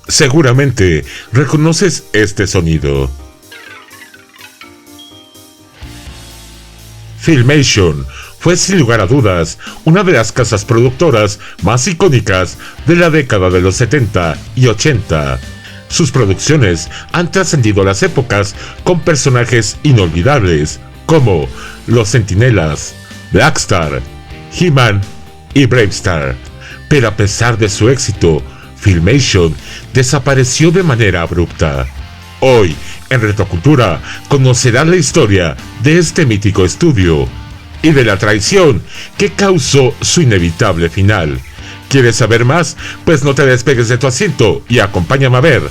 Seguramente reconoces este sonido. Filmation fue sin lugar a dudas una de las casas productoras más icónicas de la década de los 70 y 80. Sus producciones han trascendido las épocas con personajes inolvidables como Los Centinelas, Blackstar, He-Man y Bravestar. Pero a pesar de su éxito, Filmation desapareció de manera abrupta. Hoy, en Retrocultura, conocerás la historia de este mítico estudio y de la traición que causó su inevitable final. ¿Quieres saber más? Pues no te despegues de tu asiento y acompáñame a ver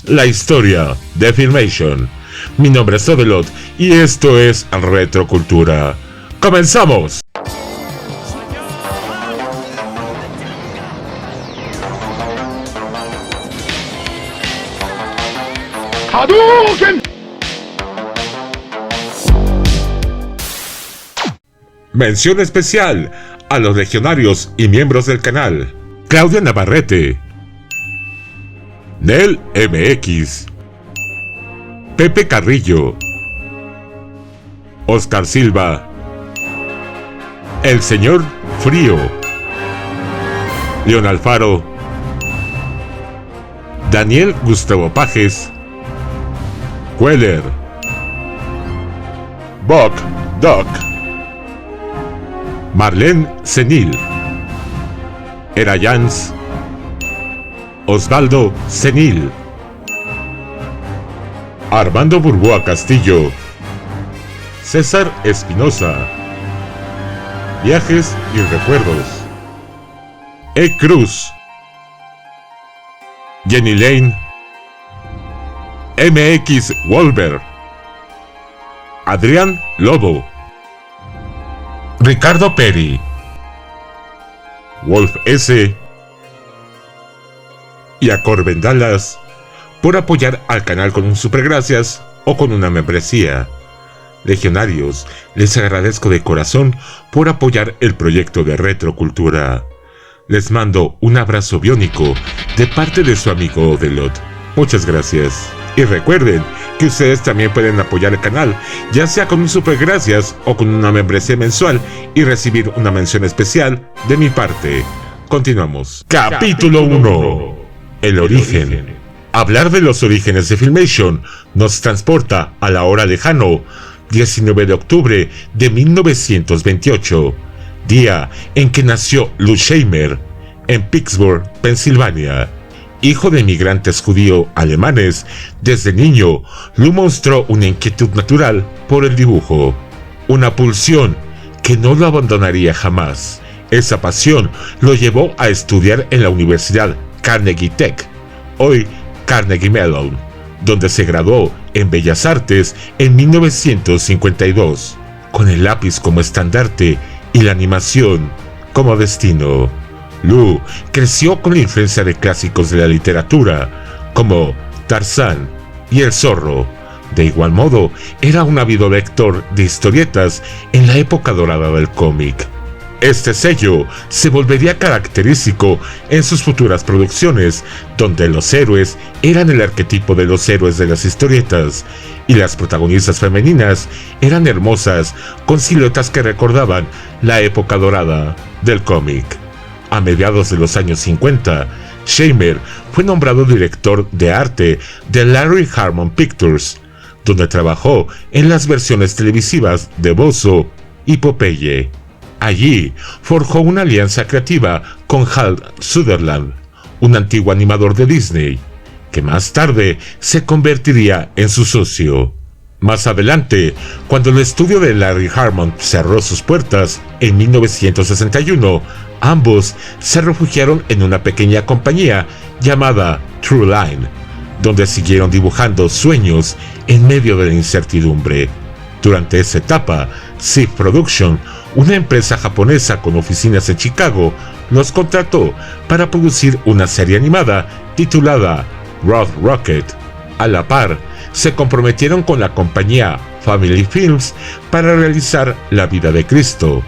la historia de Filmation. Mi nombre es Todelot y esto es Retrocultura. ¡Comenzamos! ¡Hadouken! Mención especial a los legionarios y miembros del canal: Claudia Navarrete, Nel MX, Pepe Carrillo, Oscar Silva, El Señor Frío, León Alfaro, Daniel Gustavo Pajes, Queller, Buck Duck, Marlene Senil, Erayans, Osvaldo Senil, Armando Burboa Castillo, César Espinosa, Viajes y Recuerdos, E. Cruz, Jenny Lane, MX Wolver, Adrián Lobo, Ricardo Peri, Wolf S. y a Corben Dallas por apoyar al canal con un supergracias o con una membresía. Legionarios, les agradezco de corazón por apoyar el proyecto de Retrocultura. Les mando un abrazo biónico de parte de su amigo Odelot. Muchas gracias. Y recuerden que ustedes también pueden apoyar el canal, ya sea con un supergracias o con una membresía mensual y recibir una mención especial de mi parte. Continuamos. Capítulo 1. El origen. Hablar de los orígenes de Filmation nos transporta a la hora lejano, 19 de octubre de 1928, día en que nació Lou Scheimer en Pittsburgh, Pensilvania. Hijo de inmigrantes judío-alemanes, desde niño, Lou mostró una inquietud natural por el dibujo, una pulsión que no lo abandonaría jamás. Esa pasión lo llevó a estudiar en la Universidad Carnegie Tech, hoy Carnegie Mellon, donde se graduó en Bellas Artes en 1952, con el lápiz como estandarte y la animación como destino. Lou creció con la influencia de clásicos de la literatura, como Tarzán y El Zorro. De igual modo, era un ávido lector de historietas en la época dorada del cómic. Este sello se volvería característico en sus futuras producciones, donde los héroes eran el arquetipo de los héroes de las historietas, y las protagonistas femeninas eran hermosas, con siluetas que recordaban la época dorada del cómic. A mediados de los años 50, Scheimer fue nombrado director de arte de Larry Harmon Pictures, donde trabajó en las versiones televisivas de Bozo y Popeye. Allí forjó una alianza creativa con Hal Sutherland, un antiguo animador de Disney, que más tarde se convertiría en su socio. Más adelante, cuando el estudio de Larry Harmon cerró sus puertas en 1961, ambos se refugiaron en una pequeña compañía llamada True Line, donde siguieron dibujando sueños en medio de la incertidumbre. Durante esa etapa, Ziff Production, una empresa japonesa con oficinas en Chicago, los contrató para producir una serie animada titulada Road Rocket. A la par, se comprometieron con la compañía Family Films para realizar La vida de Cristo,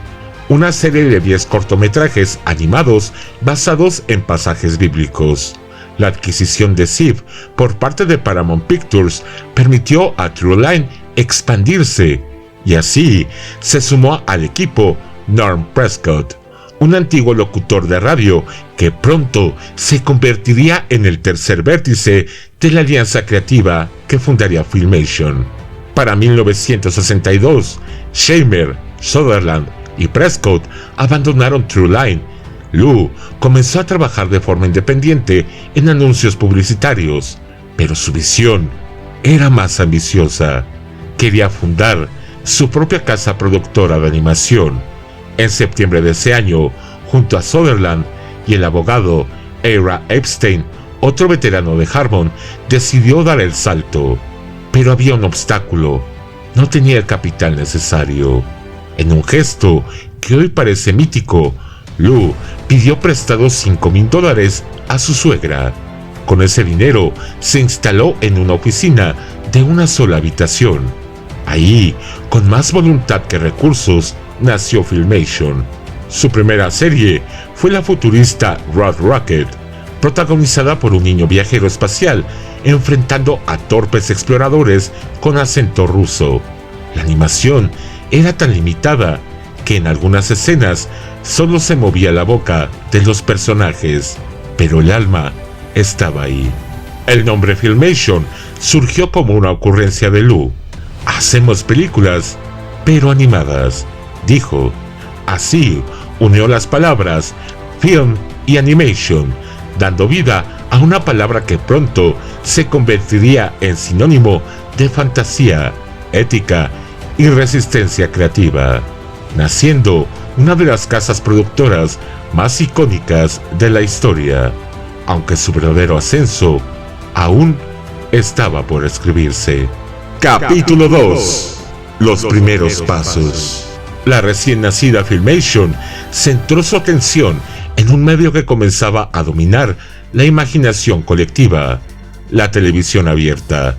una serie de 10 cortometrajes animados basados en pasajes bíblicos. La adquisición de SIV por parte de Paramount Pictures permitió a True Line expandirse, y así se sumó al equipo Norm Prescott, un antiguo locutor de radio que pronto se convertiría en el tercer vértice de la alianza creativa que fundaría Filmation. Para 1962, Shamer, Sutherland y Prescott abandonaron True Line. Lou comenzó a trabajar de forma independiente en anuncios publicitarios, pero su visión era más ambiciosa. Quería fundar su propia casa productora de animación. En septiembre de ese año, junto a Sutherland y el abogado Ira Epstein, otro veterano de Harmon, decidió dar el salto. Pero había un obstáculo: no tenía el capital necesario. En un gesto que hoy parece mítico, Lou pidió prestado $5,000 a su suegra. Con ese dinero se instaló en una oficina de una sola habitación. Ahí, con más voluntad que recursos, nació Filmation. Su primera serie fue la futurista Rod Rocket, protagonizada por un niño viajero espacial enfrentando a torpes exploradores con acento ruso. La animación era tan limitada que en algunas escenas solo se movía la boca de los personajes, pero el alma estaba ahí. El nombre Filmation surgió como una ocurrencia de Lou. «Hacemos películas, pero animadas», dijo. Así unió las palabras film y animation, dando vida a una palabra que pronto se convertiría en sinónimo de fantasía, ética y resistencia creativa, naciendo una de las casas productoras más icónicas de la historia, aunque su verdadero ascenso aún estaba por escribirse. Capítulo 2. Los primeros pasos. La recién nacida Filmation centró su atención en un medio que comenzaba a dominar la imaginación colectiva: la televisión abierta.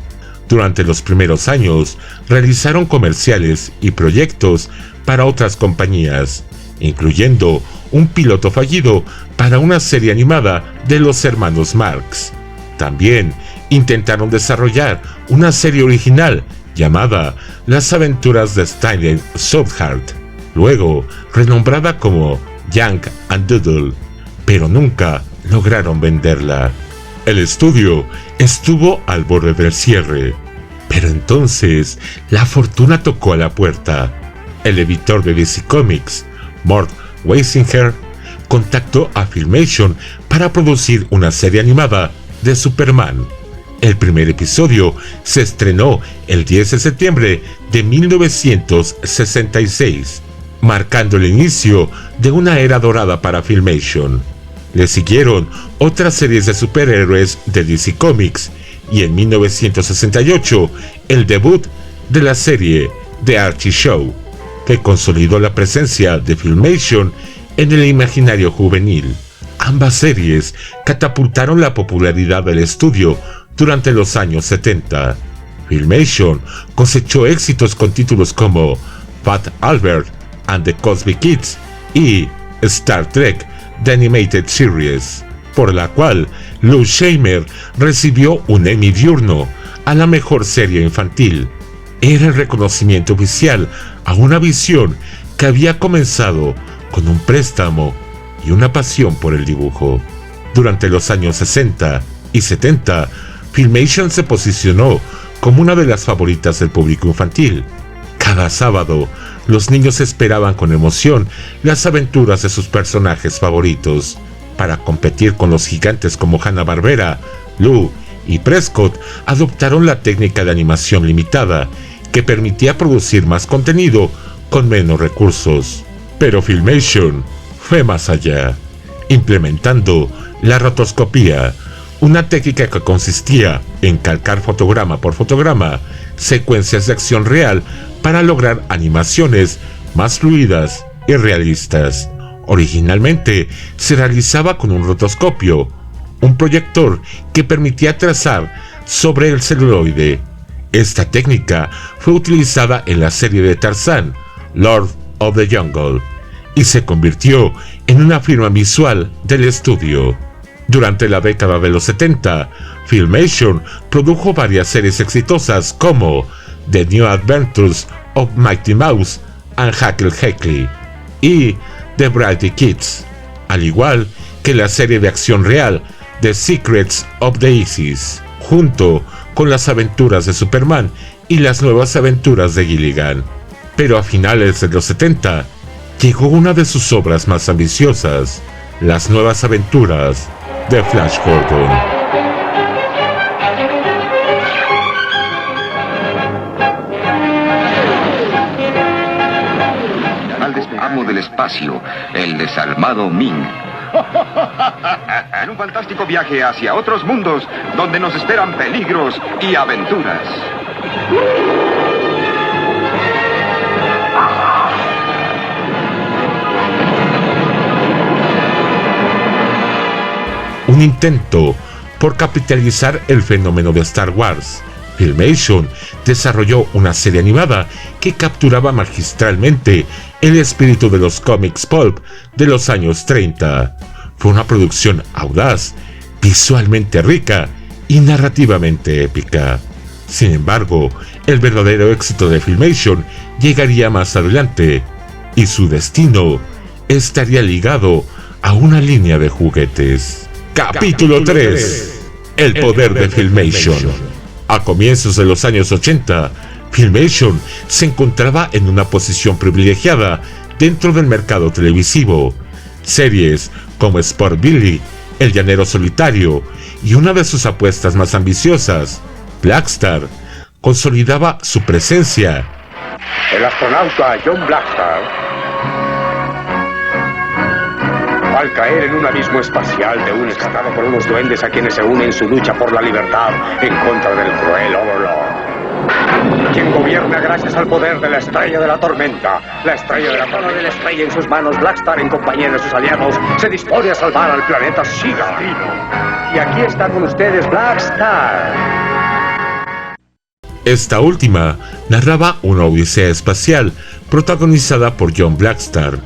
Durante los primeros años realizaron comerciales y proyectos para otras compañías, incluyendo un piloto fallido para una serie animada de los hermanos Marx. También intentaron desarrollar una serie original llamada Las aventuras de Stanley Southard, luego renombrada como Young and Doodle, pero nunca lograron venderla. El estudio estuvo al borde del cierre, pero entonces la fortuna tocó a la puerta. El editor de DC Comics, Mort Weisinger, contactó a Filmation para producir una serie animada de Superman. El primer episodio se estrenó el 10 de septiembre de 1966, marcando el inicio de una era dorada para Filmation. Le siguieron otras series de superhéroes de DC Comics y en 1968 el debut de la serie The Archie Show, que consolidó la presencia de Filmation en el imaginario juvenil. Ambas series catapultaron la popularidad del estudio durante los años 70. Filmation cosechó éxitos con títulos como Fat Albert and the Cosby Kids y Star Trek The Animated Series, por la cual Lou Shamer recibió un Emmy diurno a la mejor serie infantil. Era el reconocimiento oficial a una visión que había comenzado con un préstamo y una pasión por el dibujo. Durante los años 60 y 70, Filmation se posicionó como una de las favoritas del público infantil. Cada sábado, los niños esperaban con emoción las aventuras de sus personajes favoritos. Para competir con los gigantes como Hanna-Barbera, Lou y Prescott adoptaron la técnica de animación limitada, que permitía producir más contenido con menos recursos. Pero Filmation fue más allá, implementando la rotoscopía, una técnica que consistía en calcar fotograma por fotograma secuencias de acción real para lograr animaciones más fluidas y realistas. Originalmente se realizaba con un rotoscopio, un proyector que permitía trazar sobre el celuloide. Esta técnica fue utilizada en la serie de Tarzán, Lord of the Jungle, y se convirtió en una firma visual del estudio. Durante la década de los 70, Filmation produjo varias series exitosas como The New Adventures of Mighty Mouse and Hackle y The Brady Kids, al igual que la serie de acción real The Secrets of the Isis, junto con las aventuras de Superman y las nuevas aventuras de Gilligan. Pero a finales de los 70, llegó una de sus obras más ambiciosas, Las nuevas aventuras de Flash Gordon. Amo del espacio, el desalmado Ming. En un fantástico viaje hacia otros mundos donde nos esperan peligros y aventuras. Un intento por capitalizar el fenómeno de Star Wars, Filmation desarrolló una serie animada que capturaba magistralmente el espíritu de los cómics pulp de los años 30. Fue una producción audaz, visualmente rica y narrativamente épica. Sin embargo, el verdadero éxito de Filmation llegaría más adelante, y su destino estaría ligado a una línea de juguetes. Capítulo 3. El poder de Filmation. A comienzos de los años 80, Filmation se encontraba en una posición privilegiada dentro del mercado televisivo. Series como Sport Billy, El Llanero Solitario y una de sus apuestas más ambiciosas, Blackstar, consolidaba su presencia. El astronauta John Blackstar, al caer en un abismo espacial devastado por unos duendes a quienes se une en su lucha por la libertad en contra del cruel Overlord, quien gobierna gracias al poder de la Estrella de la Tormenta. La Estrella de la Tormenta de la Estrella en sus manos, Blackstar, en compañía de sus aliados, se dispone a salvar al planeta Shiga. Y aquí está con ustedes Blackstar. Esta última narraba una odisea espacial protagonizada por John Blackstar,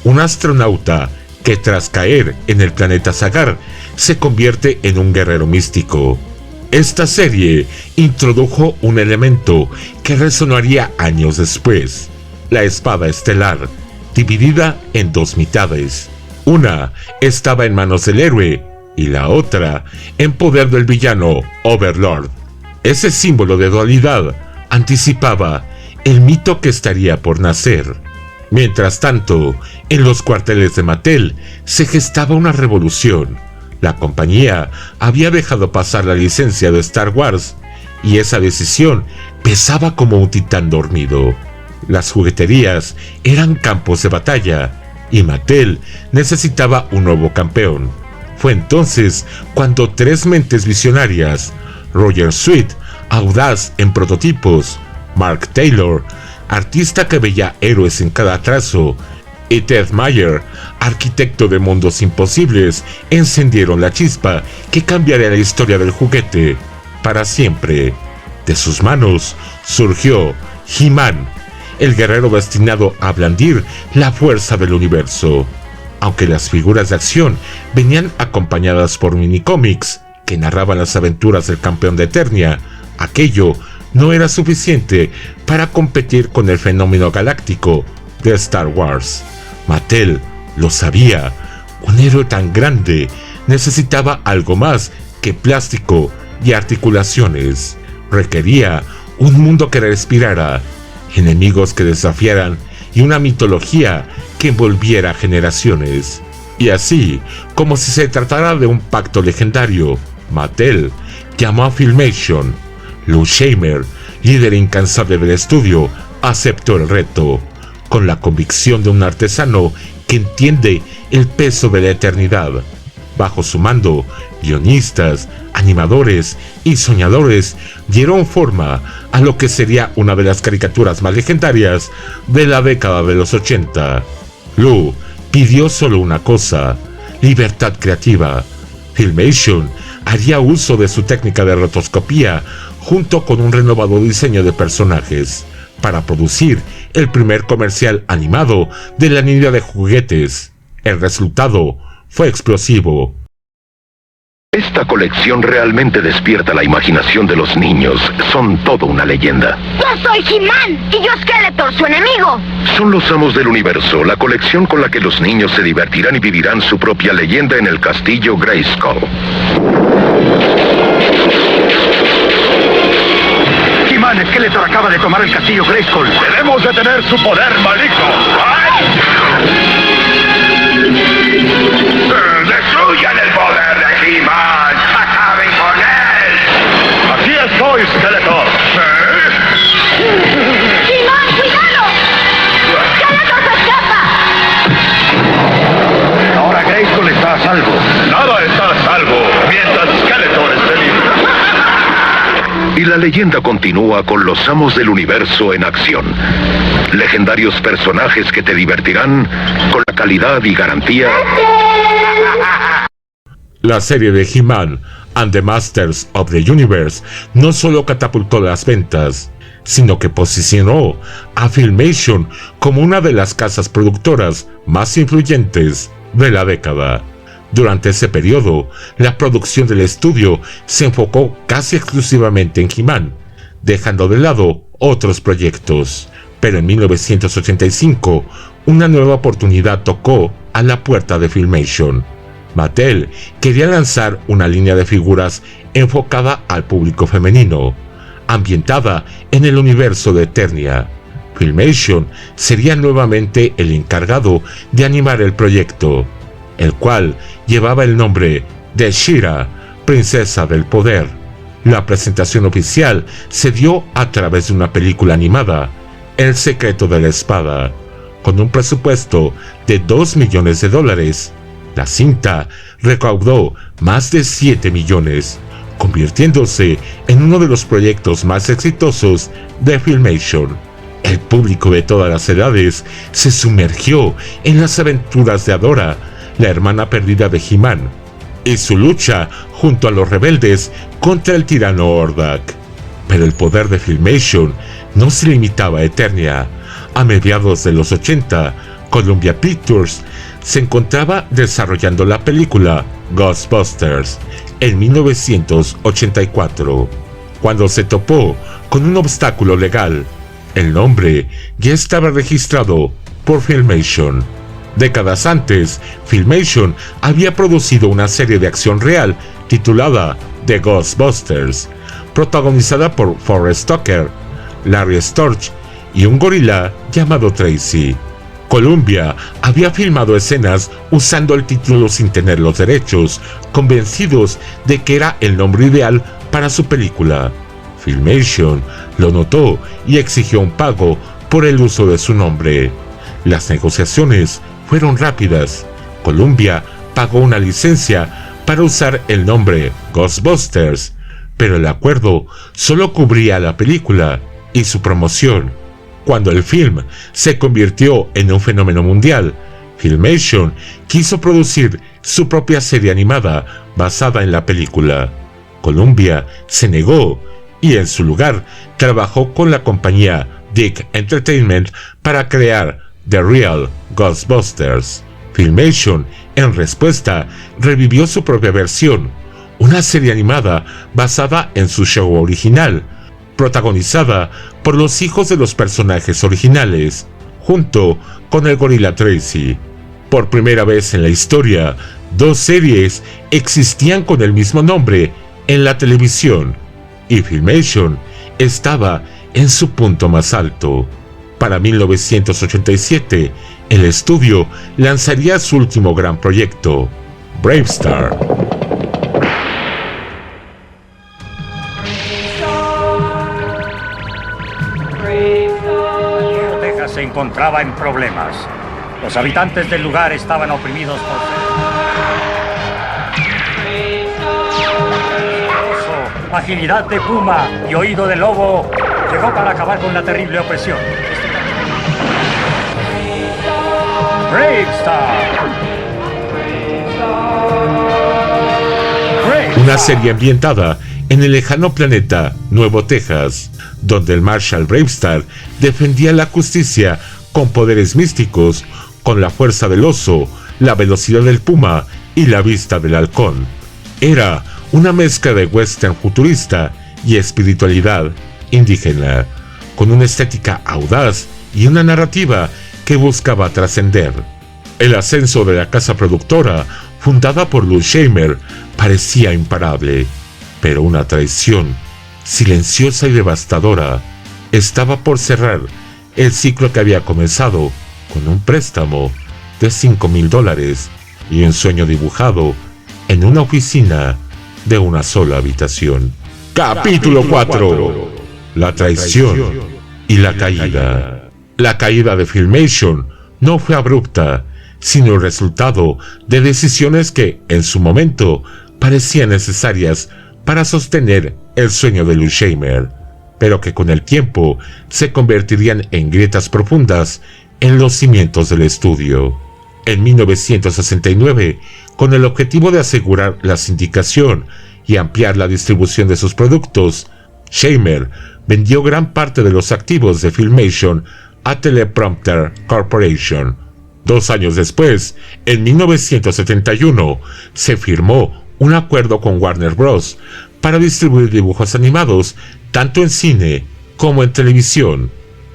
un astronauta que tras caer en el planeta Sagar se convierte en un guerrero místico. Esta serie introdujo un elemento que resonaría años después: la espada estelar, dividida en dos mitades. Una estaba en manos del héroe y la otra en poder del villano Overlord. Ese símbolo de dualidad anticipaba el mito que estaría por nacer. Mientras tanto, en los cuarteles de Mattel se gestaba una revolución. La compañía había dejado pasar la licencia de Star Wars y esa decisión pesaba como un titán dormido. Las jugueterías eran campos de batalla y Mattel necesitaba un nuevo campeón. Fue entonces cuando tres mentes visionarias, Roger Sweet, audaz en prototipos, Mark Taylor, artista que veía héroes en cada trazo, y Ted Mayer, arquitecto de mundos imposibles, encendieron la chispa que cambiaría la historia del juguete para siempre. De sus manos surgió He-Man, el guerrero destinado a blandir la fuerza del universo. Aunque las figuras de acción venían acompañadas por minicómics que narraban las aventuras del campeón de Eternia, aquello no era suficiente para competir con el fenómeno galáctico de Star Wars. Mattel lo sabía. Un héroe tan grande necesitaba algo más que plástico y articulaciones. Requería un mundo que respirara, enemigos que desafiaran y una mitología que envolviera generaciones. Y así, como si se tratara de un pacto legendario, Mattel llamó a Filmation. Lou Scheimer, líder incansable del estudio, aceptó el reto, con la convicción de un artesano que entiende el peso de la eternidad. Bajo su mando, guionistas, animadores y soñadores dieron forma a lo que sería una de las caricaturas más legendarias de la década de los 80. Lou pidió solo una cosa: libertad creativa. Filmation haría uso de su técnica de rotoscopía junto con un renovado diseño de personajes para producir el primer comercial animado de la línea de juguetes. El resultado fue explosivo. Esta colección realmente despierta la imaginación de los niños. Son todo una leyenda. ¡Yo soy He-Man! ¡Y yo Skeletor, su enemigo! Son los amos del universo, la colección con la que los niños se divertirán y vivirán su propia leyenda en el castillo Grayskull. He-Man, Skeletor acaba de tomar el castillo Grayskull. Debemos detener su poder maligno. ¡Ay! ¡Destruyan el poder de He-Man! ¡Acaben con él! ¡Aquí estoy, Skeletor! ¡He-Man, cuidado! ¡Skeletor se escapa! Ahora Grayskull está a salvo. Nada está a salvo mientras Skeletor esté libre. Y la leyenda continúa con los amos del universo en acción. Legendarios personajes que te divertirán con la calidad y garantía. La serie de He-Man and the Masters of the Universe no solo catapultó las ventas, sino que posicionó a Filmation como una de las casas productoras más influyentes de la década. Durante ese periodo, la producción del estudio se enfocó casi exclusivamente en He-Man, dejando de lado otros proyectos. Pero en 1985, una nueva oportunidad tocó a la puerta de Filmation. Mattel quería lanzar una línea de figuras enfocada al público femenino, ambientada en el universo de Eternia. Filmation sería nuevamente el encargado de animar el proyecto, el cual llevaba el nombre de She-Ra, Princesa del Poder. La presentación oficial se dio a través de una película animada, El secreto de la espada, con un presupuesto de $2 millones. La cinta recaudó más de 7 millones, convirtiéndose en uno de los proyectos más exitosos de Filmation. El público de todas las edades se sumergió en las aventuras de Adora, la hermana perdida de He-Man, y su lucha junto a los rebeldes contra el tirano Hordak. Pero el poder de Filmation no se limitaba a Eternia. A mediados de los 80, Columbia Pictures se encontraba desarrollando la película Ghostbusters en 1984, cuando se topó con un obstáculo legal. El nombre ya estaba registrado por Filmation. Décadas antes, Filmation había producido una serie de acción real titulada The Ghostbusters, protagonizada por Forrest Tucker, Larry Storch y un gorila llamado Tracy. Columbia había filmado escenas usando el título sin tener los derechos, convencidos de que era el nombre ideal para su película. Filmation lo notó y exigió un pago por el uso de su nombre. Las negociaciones fueron rápidas. Columbia pagó una licencia para usar el nombre Ghostbusters, pero el acuerdo solo cubría la película y su promoción. Cuando el film se convirtió en un fenómeno mundial, Filmation quiso producir su propia serie animada basada en la película. Columbia se negó y en su lugar trabajó con la compañía Dick Entertainment para crear The Real Ghostbusters. Filmation, en respuesta, revivió su propia versión, una serie animada basada en su show original, protagonizada por los hijos de los personajes originales, junto con el gorila Tracy. Por primera vez en la historia, dos series existían con el mismo nombre en la televisión, y Filmation estaba en su punto más alto. Para 1987, el estudio lanzaría su último gran proyecto, Bravestar. Texas se encontraba en problemas. Los habitantes del lugar estaban oprimidos por agilidad de puma y oído de lobo, llegó para acabar con la terrible opresión. Bravestar. Una serie ambientada en el lejano planeta Nuevo Texas, donde el Marshal Bravestar defendía la justicia con poderes místicos, con la fuerza del oso, la velocidad del puma y la vista del halcón. Era una mezcla de western futurista y espiritualidad indígena, con una estética audaz y una narrativa que buscaba trascender. El ascenso de la casa productora, fundada por Lou Scheimer, parecía imparable, pero una traición silenciosa y devastadora estaba por cerrar el ciclo que había comenzado con un préstamo de $5,000 y un sueño dibujado en una oficina de una sola habitación. Capítulo 4. La traición y la caída. La caída de Filmation no fue abrupta, sino el resultado de decisiones que, en su momento, parecían necesarias para sostener el sueño de Lou Scheimer, pero que con el tiempo se convertirían en grietas profundas en los cimientos del estudio. En 1969, con el objetivo de asegurar la sindicación y ampliar la distribución de sus productos, Scheimer vendió gran parte de los activos de Filmation a Teleprompter Corporation. 2 años después, en 1971, se firmó un acuerdo con Warner Bros. Para distribuir dibujos animados tanto en cine como en televisión.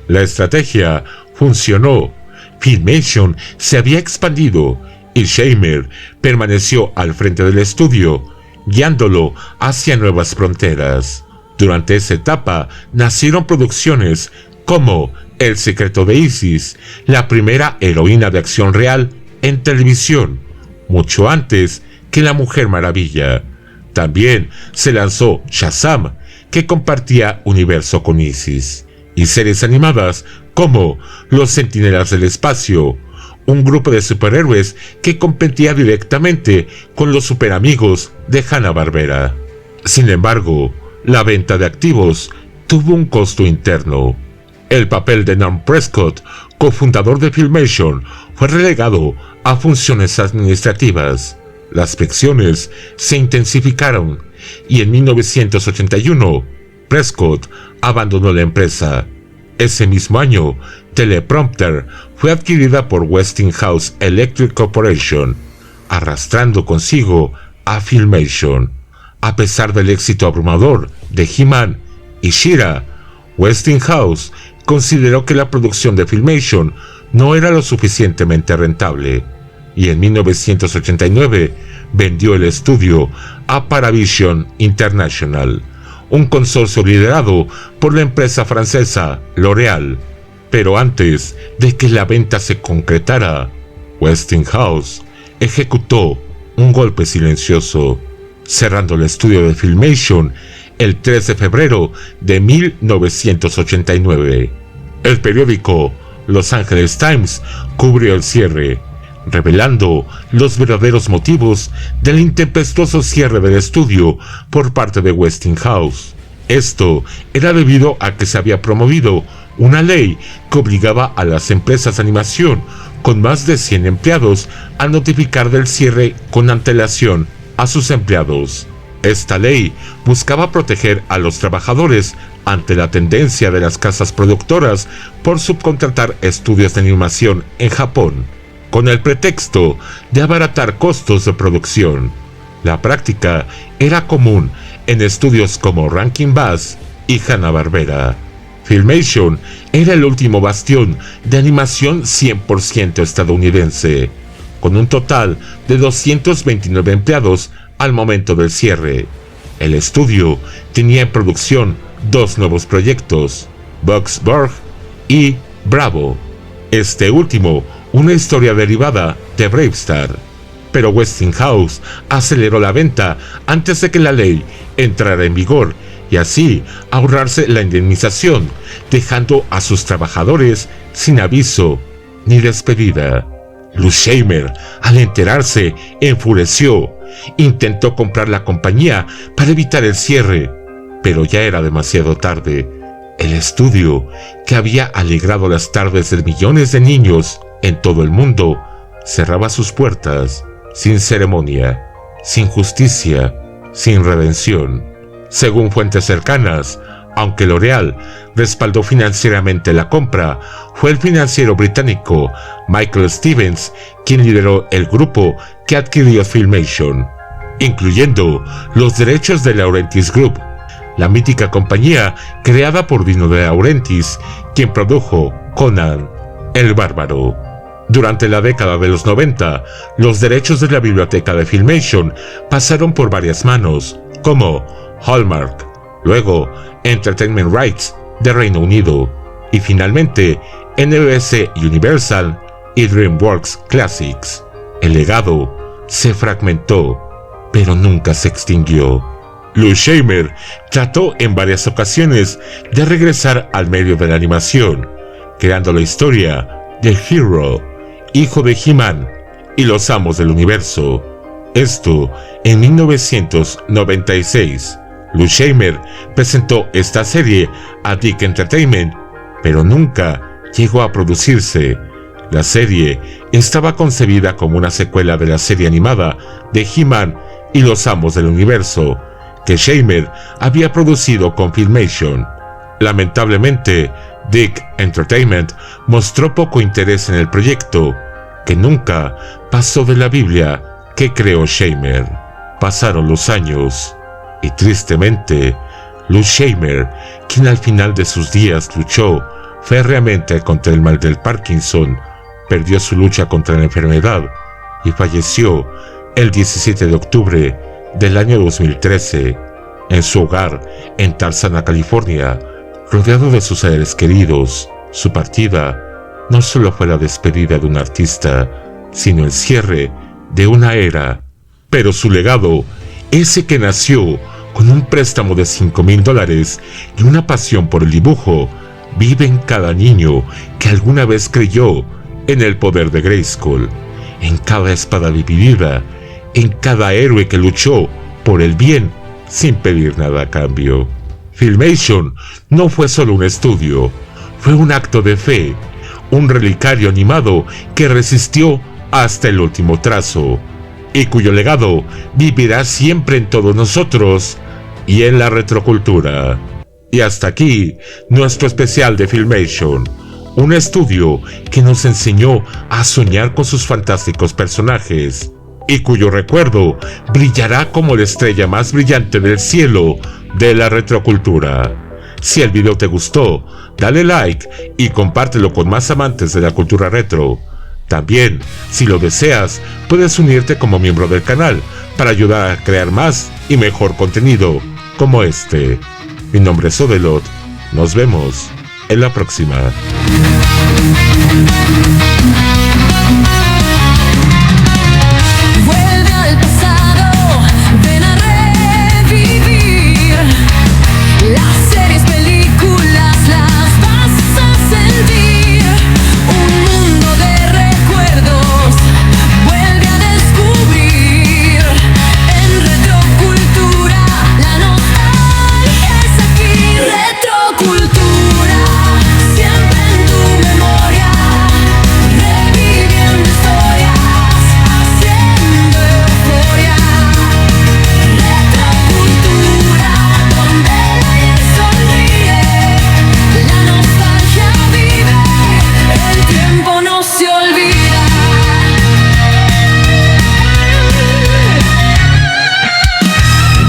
La estrategia funcionó. Filmation se había expandido y Scheimer permaneció al frente del estudio, guiándolo hacia nuevas fronteras. Durante esa etapa nacieron producciones como El secreto de Isis, la primera heroína de acción real en televisión, mucho antes que La Mujer Maravilla. También se lanzó Shazam, que compartía universo con Isis, y series animadas como Los Centinelas del Espacio, un grupo de superhéroes que competía directamente con los superamigos de Hanna-Barbera. Sin embargo, la venta de activos tuvo un costo interno. El papel de Norm Prescott, cofundador de Filmation, fue relegado a funciones administrativas. Las fricciones se intensificaron y en 1981 Prescott abandonó la empresa. Ese mismo año, Teleprompter fue adquirida por Westinghouse Electric Corporation, arrastrando consigo a Filmation. A pesar del éxito abrumador de He-Man y She-Ra, Westinghouse consideró que la producción de Filmation no era lo suficientemente rentable, y en 1989 vendió el estudio a Paravision International, un consorcio liderado por la empresa francesa L'Oréal. Pero antes de que la venta se concretara, Westinghouse ejecutó un golpe silencioso, cerrando el estudio de Filmation el 3 de febrero de 1989. El periódico Los Angeles Times cubrió el cierre, revelando los verdaderos motivos del intempestuoso cierre del estudio por parte de Westinghouse. Esto era debido a que se había promovido una ley que obligaba a las empresas de animación con más de 100 empleados a notificar del cierre con antelación a sus empleados. Esta ley buscaba proteger a los trabajadores ante la tendencia de las casas productoras por subcontratar estudios de animación en Japón, con el pretexto de abaratar costos de producción. La práctica era común en estudios como Rankin Bass y Hanna-Barbera. Filmation era el último bastión de animación 100% estadounidense, con un total de 229 empleados al momento del cierre. El estudio tenía en producción 2 nuevos proyectos, Bugs Burg y Bravo, este último una historia derivada de Bravestar. Pero Westinghouse aceleró la venta antes de que la ley entrara en vigor y así ahorrarse la indemnización, dejando a sus trabajadores sin aviso ni despedida. Lou Scheimer, al enterarse, enfureció. Intentó comprar la compañía para evitar el cierre, pero ya era demasiado tarde. El estudio, que había alegrado las tardes de millones de niños en todo el mundo, cerraba sus puertas sin ceremonia, sin justicia, sin redención. Según fuentes cercanas, aunque L'Oréal respaldó financieramente la compra, fue el financiero británico Michael Stevens quien lideró el grupo que adquirió Filmation. incluyendo los derechos de Laurentiis Group, la mítica compañía creada por Dino De Laurentiis, quien produjo Conan el Bárbaro. Durante la década de los 90, los derechos de la biblioteca de Filmation pasaron por varias manos, como Hallmark, luego Entertainment Rights de Reino Unido, y finalmente NBC Universal y DreamWorks Classics. El legado se fragmentó, pero nunca se extinguió. Lou Scheimer trató en varias ocasiones de regresar al medio de la animación, creando la historia de Hero, hijo de He-Man y los Amos del Universo. Esto en 1996. Lou Scheimer presentó esta serie a Dick Entertainment, pero nunca llegó a producirse. La serie estaba concebida como una secuela de la serie animada de He-Man y los Amos del Universo, que Scheimer había producido con Filmation. Lamentablemente, Dick Entertainment mostró poco interés en el proyecto, que nunca pasó de la Biblia que creó Scheimer. Pasaron los años, y tristemente, Lou Scheimer, quien al final de sus días luchó férreamente contra el mal del Parkinson, perdió su lucha contra la enfermedad y falleció el 17 de octubre del año 2013 en su hogar en Tarzana, California, rodeado de sus seres queridos. Su partida no solo fue la despedida de un artista, sino el cierre de una era. Pero su legado, ese que nació con un préstamo de $5,000 y una pasión por el dibujo, vive en cada niño que alguna vez creyó en el poder de Grayskull, en cada espada dividida, en cada héroe que luchó por el bien sin pedir nada a cambio. Filmation no fue solo un estudio, fue un acto de fe, un relicario animado que resistió hasta el último trazo, y cuyo legado vivirá siempre en todos nosotros y en la retrocultura. Y hasta aquí nuestro especial de Filmation, un estudio que nos enseñó a soñar con sus fantásticos personajes, y cuyo recuerdo brillará como la estrella más brillante del cielo de la retrocultura. Si el video te gustó, dale like y compártelo con más amantes de la cultura retro. También, si lo deseas, puedes unirte como miembro del canal para ayudar a crear más y mejor contenido como este. Mi nombre es Odelot. Nos vemos en la próxima. Vuelve al pasado, ven a revivir las series, películas, las vas a sentir. Un mundo de recuerdos, vuelve a descubrir. En Retrocultura, la nostalgia es aquí. Retrocultura, siempre en tu memoria, reviviendo historias, haciendo euforia. Retrocultura, donde el ayer sonríe, la nostalgia vive, el tiempo no se olvida.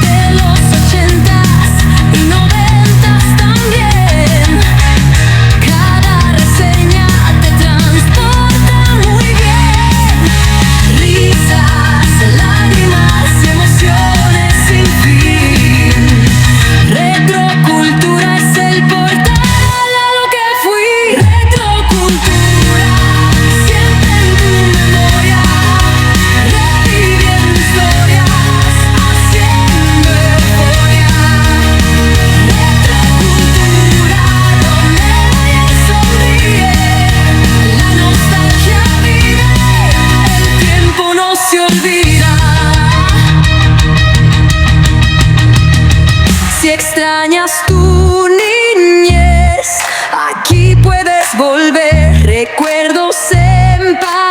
De los 80s y 90s también, cada reseña te transporta muy bien. Risas, lágrimas, emociones sin fin. Retrocultura es el portal a lo que fui. Retrocultura, siempre en tu memoria, reviviendo historias, haciendo euforia. Retrocultura, donde el ayer sonríe, la nostalgia vive, el tiempo no se olvida. Si extrañas tu niñez, aquí puedes volver. Recuerdos en paz.